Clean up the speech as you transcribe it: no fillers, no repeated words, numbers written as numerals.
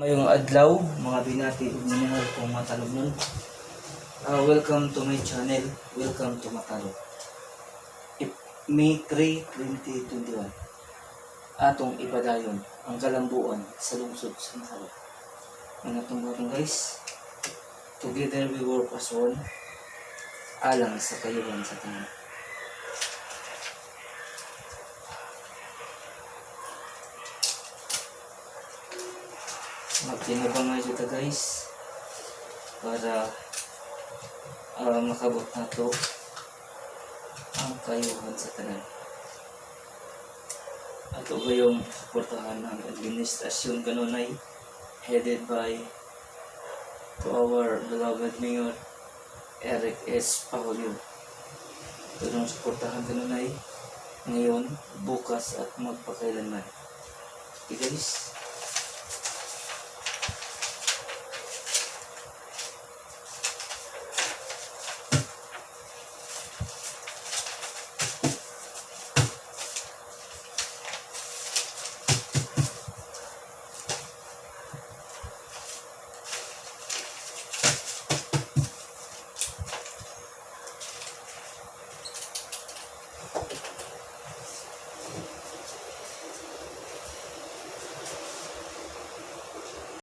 Mayong adlaw, mga binati ug minahal kong Matalom nun. Welcome to my channel. Welcome to Matalom. May 3, 2021. Atong ipadayon ang kalambuan sa lungsod sa Matalom. Mga tungguran guys, together we work as one, alang sa kayuhan sa tanan. Magtinabang nga dito guys para makabot na to ang kayuhan sa tanan. At ito yung suportahan ng administrasyon kanunay headed by to our beloved Mayor Eric S. Paulio. Ito yung suportahan kanunay ngayon, bukas at magpakailanman. Okay guys,